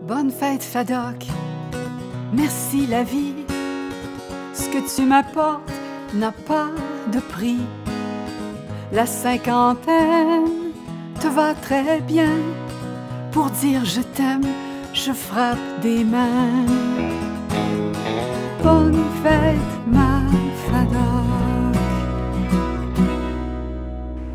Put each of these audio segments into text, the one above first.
Bonne fête, Fadoc. Merci, la vie. Ce que tu m'apportes n'a pas de prix. La cinquantaine te va très bien. Pour dire je t'aime, je frappe des mains. Bonne fête, ma Fadoc.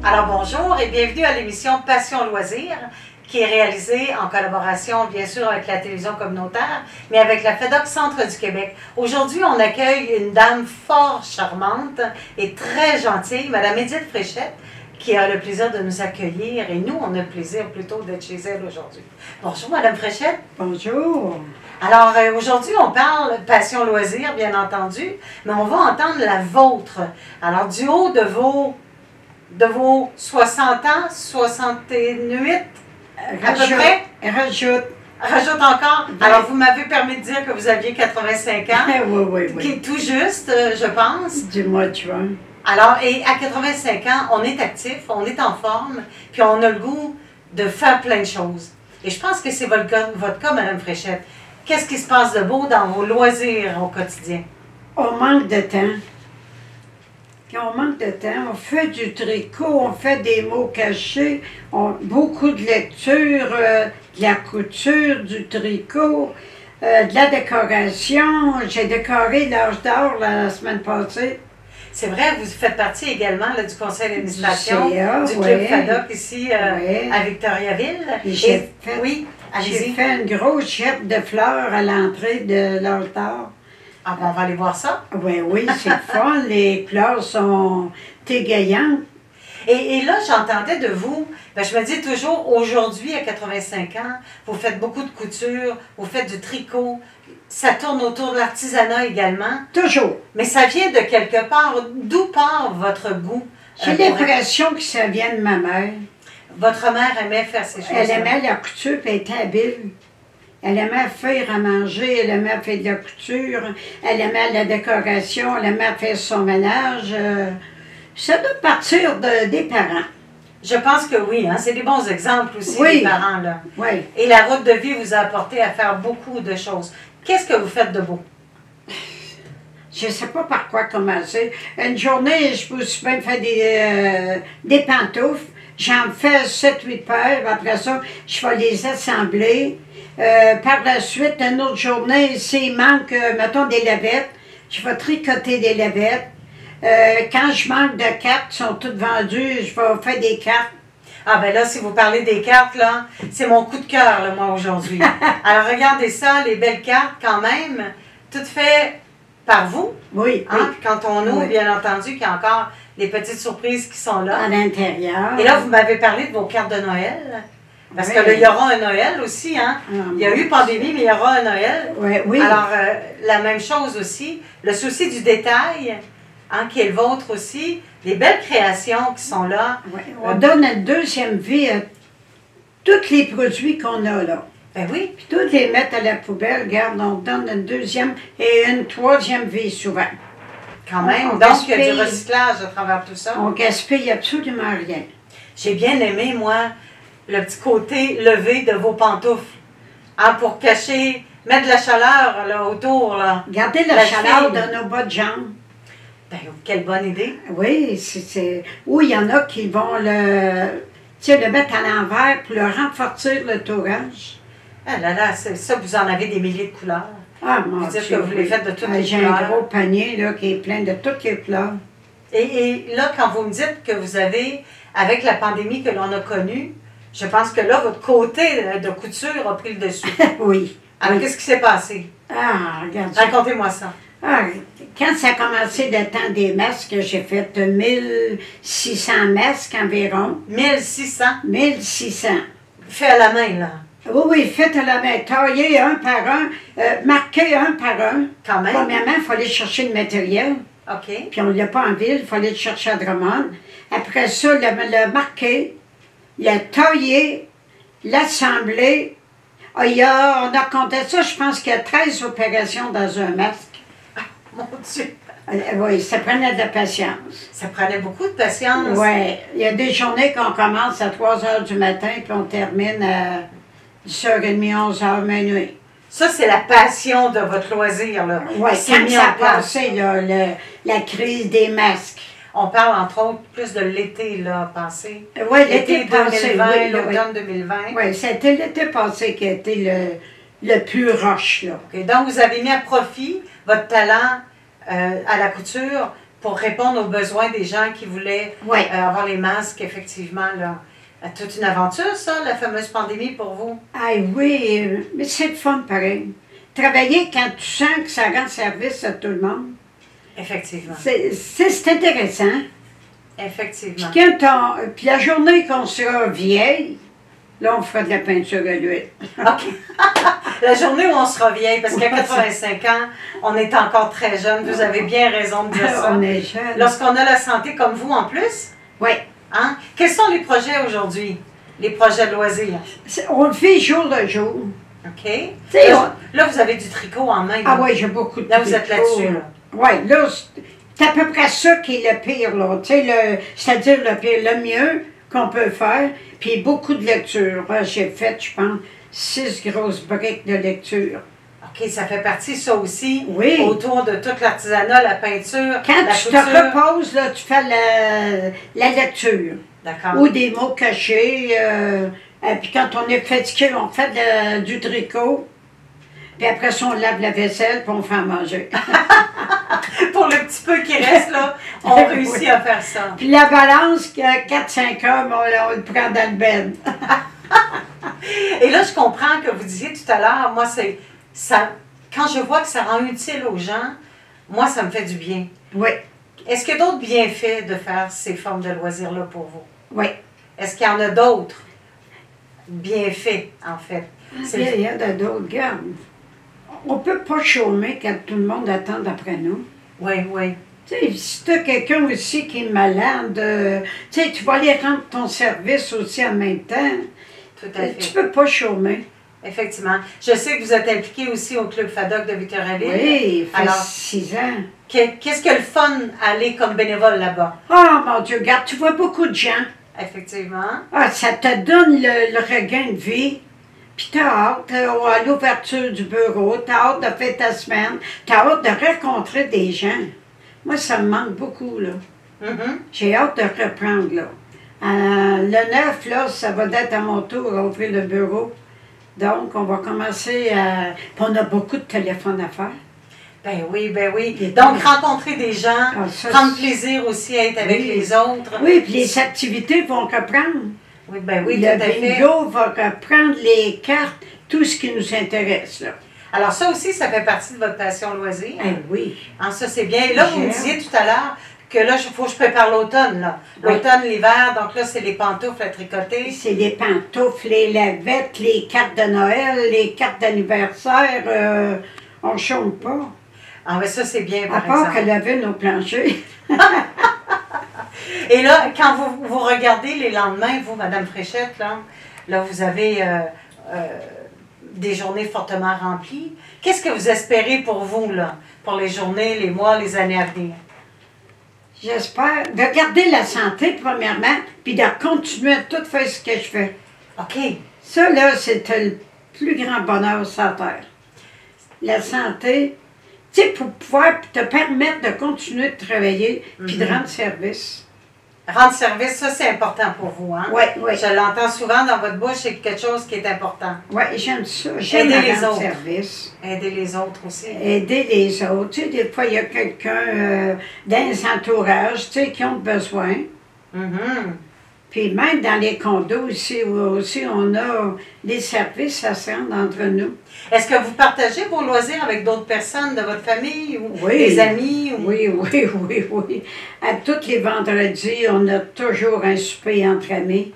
Alors bonjour et bienvenue à l'émission Passion Loisirs, qui est réalisée en collaboration, bien sûr, avec la télévision communautaire, mais avec la FEDOC Centre du Québec. Aujourd'hui, on accueille une dame fort charmante et très gentille, Mme Édith Fréchette, qui a le plaisir de nous accueillir. Et nous, on a le plaisir plutôt d'être chez elle aujourd'hui. Bonjour, Mme Fréchette. Bonjour. Alors, aujourd'hui, on parle passion loisirs, bien entendu, mais on va entendre la vôtre. Alors, du haut de vos 60 ans, 68, à peu près? Rajoute encore. Bien. Alors, vous m'avez permis de dire que vous aviez 85 ans. Oui. Qui est tout juste, je pense. Du mois de juin. Alors, et à 85 ans, on est actif, on est en forme, puis on a le goût de faire plein de choses. Et je pense que c'est votre cas, Mme Fréchette. Qu'est-ce qui se passe de beau dans vos loisirs au quotidien? On manque de temps. Quand on manque de temps, on fait du tricot, on fait des mots cachés, beaucoup de lecture, de la couture, du tricot, de la décoration. J'ai décoré l'Âge d'or la semaine passée. C'est vrai, vous faites partie également là, du conseil d'administration du Club oui. FADOC ici Oui. à Victoriaville. J'ai Allez-y. fait une grosse chèpe de fleurs à l'entrée de l'Âge d'or. Ah, ben, on va aller voir ça. Oui, c'est fun. Les fleurs sont égayantes. Et là, j'entendais de vous, ben, je me dis toujours, aujourd'hui, à 85 ans, vous faites beaucoup de couture, vous faites du tricot, ça tourne autour de l'artisanat également. Toujours. Mais ça vient de quelque part. D'où part votre goût? J'ai l'impression que ça vient de ma mère. Votre mère aimait faire ces choses-là? Elle aimait la couture et elle était habile. Elle aimait faire à manger, elle aimait faire de la couture, elle aimait la décoration, elle aimait faire son ménage. Ça doit partir des parents. Je pense que oui, hein? C'est des bons exemples aussi, Oui. des parents, là. Oui. Et la route de vie vous a apporté à faire beaucoup de choses. Qu'est-ce que vous faites de beau? Je ne sais pas par quoi commencer. Une journée, je me suis même fait des pantoufles. J'en fais 7-8 paires. Après ça, je vais les assembler. Par la suite, une autre journée, s'il manque, mettons, des lavettes, je vais tricoter des lavettes. Quand je manque de cartes, qui sont toutes vendues, je vais faire des cartes. Ah ben là, si vous parlez des cartes, là, c'est mon coup de cœur, là, moi, aujourd'hui. Alors, regardez ça, les belles cartes, quand même, toutes faites par vous. Oui, Hein? oui. Puis quand on ouvre, Oui. bien entendu, qu'il y a encore les petites surprises qui sont là. À l'intérieur. Et là, vous m'avez parlé de vos cartes de Noël. Parce Oui. que là, il y aura un Noël aussi, hein? Ah, Il y a eu pandémie, mais il y aura un Noël. Oui, oui. Alors, la même chose aussi, le souci du détail, hein, qui est le vôtre aussi, les belles créations qui sont là. Oui. On donne une deuxième vie à tous les produits qu'on a là. Ben oui, Puis tous les mettre à la poubelle, regarde, on donne une deuxième et une troisième vie souvent. quand même. On Donc, il y a du gaspille. recyclage à travers tout ça. On gaspille absolument rien. J'ai bien aimé, moi, le petit côté levé de vos pantoufles. Hein, pour cacher, mettre de la chaleur là, autour. Là. Gardez la La chaleur fille. de nos bas de jambes. Ben, quelle bonne idée. Oui, oui, il y en a qui vont le mettre à l'envers pour le renforcer le tourage. Ah là là, ça, vous en avez des milliers de couleurs. Ah, mon Vous dites Dieu, que vous les oui. faites de toutes Ah, les j'ai couleurs. un gros panier là, qui est plein de toutes les couleurs. Et là, quand vous me dites que vous avez, avec la pandémie que l'on a connue, je pense que là, votre côté de couture a pris le dessus. Oui. Alors, oui. qu'est-ce qui s'est passé? Ah, regarde. Racontez-moi ça. Ah, quand ça a commencé le temps des masques, j'ai fait 1600 masques environ. 1600. 1600. Fait à la main, là. Oui, faites à la main, taillez un par un, marquez un par un. Quand même. Premièrement, il fallait chercher le matériel, OK. puis on ne l'a pas en ville, il fallait le chercher à Drummond. Après ça, le marquer, le tailler, l'assembler. On a compté ça, je pense qu'il y a 13 opérations dans un masque. Mon Dieu. Oui, ça prenait de la patience. Ça prenait beaucoup de patience. Oui, il y a des journées qu'on commence à 3 heures du matin, puis on termine à 10h30, 11h, minuit. Ça, c'est la passion de votre loisir, là. Oui, C'est quand mis ça en a place. passé, là, la crise des masques. On parle, entre autres, plus de l'été, là, passé. Oui, l'été passé, 2020, oui, l'automne 2020. Oui, c'était l'été passé qui a été le plus rush, là. OK. Donc, vous avez mis à profit votre talent à la couture pour répondre aux besoins des gens qui voulaient Oui. avoir les masques, effectivement, là. Toute une aventure, ça, la fameuse pandémie pour vous? Ah oui, mais c'est le fun pareil. Travailler quand tu sens que ça rend service à tout le monde, Effectivement. c'est intéressant. Effectivement. Puis la journée qu'on sera vieille, là, on fera de la peinture à l'huile. OK. La journée où on sera vieille, parce qu'à 85 ans, on est encore très jeune. Vous avez bien raison de dire ça. On est jeune. Lorsqu'on a la santé comme vous en plus, Oui. hein? Quels sont les projets aujourd'hui? Les projets de loisirs? On le fait jour le jour. OK. sais, Là, vous avez du tricot en main. Ah là. oui, j'ai beaucoup de Là, vous êtes tricot, là-dessus, là. Oui, là, c'est à peu près ça qui est le pire, là. Tu sais, c'est-à-dire le pire, le mieux qu'on peut faire. Puis beaucoup de lecture. J'ai fait, je pense, 6 grosses briques de lecture. OK, ça fait partie, ça aussi, Oui. autour de tout l'artisanat, la peinture, Quand la tu couture. te reposes, là, tu fais la lecture. D'accord. Ou des mots cachés. Et puis quand on est fatigué, on fait du tricot. Puis après ça, on lave la vaisselle, puis on fait à manger. Pour le petit peu qui reste, là, on Oui. réussit à faire ça. Puis la balance, 4-5 heures, on le prend dans le bed. Et là, je comprends que vous disiez tout à l'heure, moi, c'est ça. Quand je vois que ça rend utile aux gens, moi, ça me fait du bien. Oui, Est-ce qu'il y a d'autres bienfaits de faire ces formes de loisirs-là pour vous? oui. Est-ce qu'il y en a d'autres bienfaits, en fait? Il y a d'autres gardes. On ne peut pas chômer quand tout le monde attend après nous. Oui, oui. Tu sais, si tu as quelqu'un aussi qui est malade, tu sais, tu vas aller rendre ton service aussi en même temps. Tout à fait. Tu ne peux pas chômer. Effectivement. Je sais que vous êtes impliqué aussi au Club FADOC de Victoriaville. Oui, il fait Alors, 6 ans. qu'est-ce que le fun aller comme bénévole là-bas? Oh mon Dieu, regarde, tu vois beaucoup de gens. Effectivement. Ah, ça te donne le regain de vie. Puis t'as hâte à l'ouverture du bureau, t'as hâte de faire ta semaine, t'as hâte de rencontrer des gens. Moi, ça me manque beaucoup, là. Mhm. J'ai hâte de reprendre, là. Le 9, là, ça va être à mon tour à ouvrir le bureau. Donc, on va commencer à... Puis on a beaucoup de téléphones à faire. Ben oui, ben oui. Et Donc, puis- rencontrer des gens, Ah, ça, prendre c'est- plaisir aussi à être avec Oui. les autres. Oui, puis les activités vont reprendre. Oui, ben oui, tout Le à fait. bingo va reprendre les cartes, tout ce qui nous intéresse, là. Alors, ça aussi, ça fait partie de votre passion loisir. Eh oui. Hein, ça, c'est bien. Et là, vous me J'aime. disiez tout à l'heure que là, il faut que je prépare l'automne, là. Oui. L'automne, l'hiver, donc là, c'est les pantoufles à tricoter. C'est les pantoufles, les lavettes, les cartes de Noël, les cartes d'anniversaire. On ne chôme pas. Ah, mais ça, c'est bien, À par part exemple. que laver nos planchers. Et là, quand vous regardez les lendemains, vous, Madame Fréchette, là vous avez des journées fortement remplies. Qu'est-ce que vous espérez pour vous, là, pour les journées, les mois, les années à venir? J'espère de garder la santé, premièrement, puis de continuer à tout faire ce que je fais. OK. Ça, là, c'est le plus grand bonheur sur la terre. La santé, tu sais, pour pouvoir te permettre de continuer de travailler, puis de rendre service. Rendre service, ça, c'est important pour vous, hein? Oui, oui. Je l'entends souvent dans votre bouche, c'est quelque chose qui est important. Oui, j'aime ça. J'aime Aider les rendre autres. service. Aider les autres aussi. Aider les autres. Tu sais, des fois, il y a quelqu'un dans les entourages, tu sais, qui ont besoin. Mhm. Puis même dans les condos ici, aussi, on a des services à se rendre entre nous. Est-ce que vous partagez vos loisirs avec d'autres personnes de votre famille ou Oui. des amis? Ou... Oui, oui, oui, oui. À tous les vendredis, on a toujours un souper entre amis.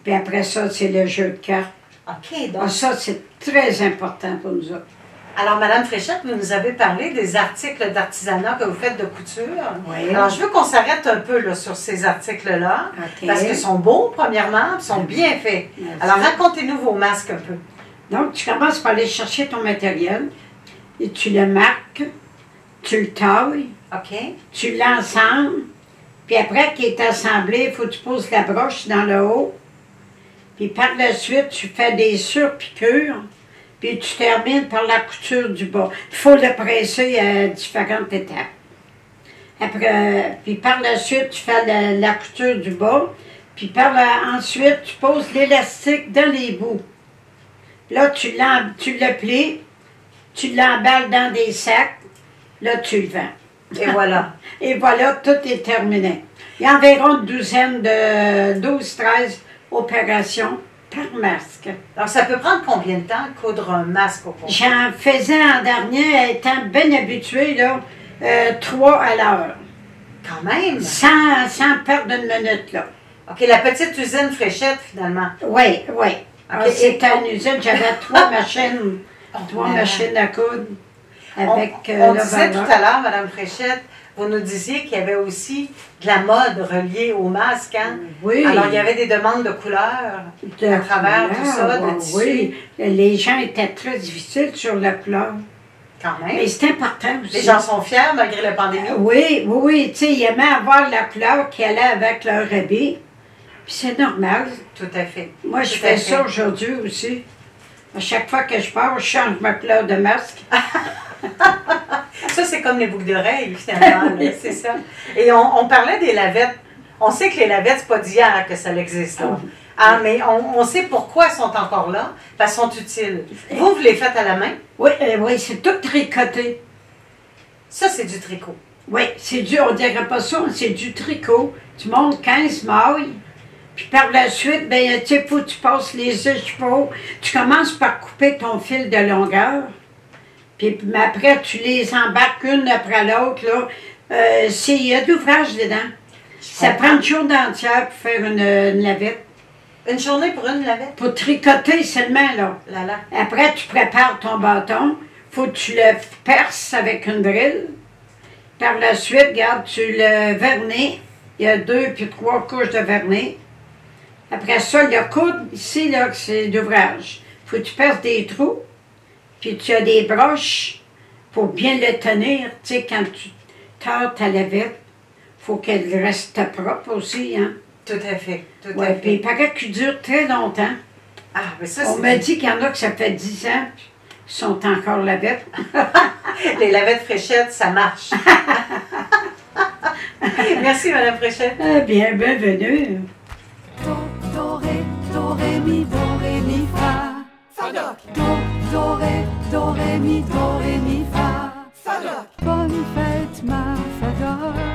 Puis après ça, c'est le jeu de cartes. OK, donc... Ah, ça, c'est très important pour nous autres. Alors, Madame Fréchette, vous nous avez parlé des articles d'artisanat que vous faites de couture. Oui. Alors, je veux qu'on s'arrête un peu là, sur ces articles-là, OK. parce qu'ils sont beaux, premièrement, puis ils sont bien faits. Merci. Alors, racontez-nous vos masques un peu. Donc, tu commences par aller chercher ton matériel et tu le marques, tu le tailles, OK? tu l'ensembles, puis après qu'il est assemblé, il faut que tu poses la broche dans le haut, puis Puis par la suite, tu fais des surpiqûres, puis tu termines par la couture du bas. Il faut le presser à différentes étapes. Après, puis par la suite, tu fais la couture du bas, puis ensuite, tu poses l'élastique dans les bouts. Là, tu le plies, tu l'emballes dans des sacs, là, tu le vends. Et voilà. Et voilà, tout est terminé. Il y a environ une douzaine de 12-13 opérations par masque. Alors, ça peut prendre combien de temps coudre un masque au complet? J'en faisais en dernier, étant bien habitué, là, 3 à l'heure. Quand même! Sans perdre une minute, là. OK, la petite usine Fréchette, finalement. Oui, oui. Okay. C'était une usine, j'avais 3 machines, 3 machines à coudre avec on disait tout à l'heure, Mme Fréchette, vous nous disiez qu'il y avait aussi de la mode reliée au masque, hein? Oui. Alors, il y avait des demandes de couleurs à travers tout ça, de tissu. Oui, les gens étaient très difficiles sur la couleur. Quand même. Mais c'est important aussi. Les gens sont fiers malgré la pandémie. Oui, oui, tu sais, ils aimaient avoir la couleur qui allait avec leur habit. Puis c'est normal. Tout à fait. Moi, je fais ça aujourd'hui aussi. À chaque fois que je pars, je change ma couleur de masque. Ça, c'est comme les boucles d'oreilles, finalement. Oui. C'est ça. Et on parlait des lavettes. On sait que les lavettes, c'est pas d'hier que ça existe. Là. Ah, mais on sait pourquoi elles sont encore là, parce qu'elles sont utiles. Vous les faites à la main? Oui, oui, c'est tout tricoté. Ça, c'est du tricot. Oui, c'est on dirait pas ça, c'est du tricot. Tu montes 15 mailles, puis par la suite, ben, tu sais, faut que tu passes les écheveaux. Tu commences par couper ton fil de longueur, puis après, tu les embarques une après l'autre, là. Il y a de l'ouvrage dedans. Ça prend une journée entière pour faire une lavette. Une journée pour une lavette? Pour tricoter seulement, là. Là. Après, tu prépares ton bâton. Faut que tu le perces avec une drille. Par la suite, regarde, tu le vernis. Il y a 2 puis 3 couches de vernis. Après ça, le coude, ici, là, c'est d'ouvrage. Faut que tu perces des trous. Puis tu as des broches pour bien le tenir. Tu sais, quand tu tords ta lavette, faut qu'elle reste propre aussi, hein. Tout à fait. Tout à Ouais, fait. puis il paraît qu'il dure très longtemps. Ah, mais ça, On m'a dit qu'il y en a que ça fait 10 ans, qui sont encore lavettes. Les lavettes Fréchette, ça marche. Merci, Mme Fréchette. Bienvenue. Do, ré, mi, fa. Fadoc. Do, ré, mi, fa. Fadoc. Bonne fête, ma Fadoc.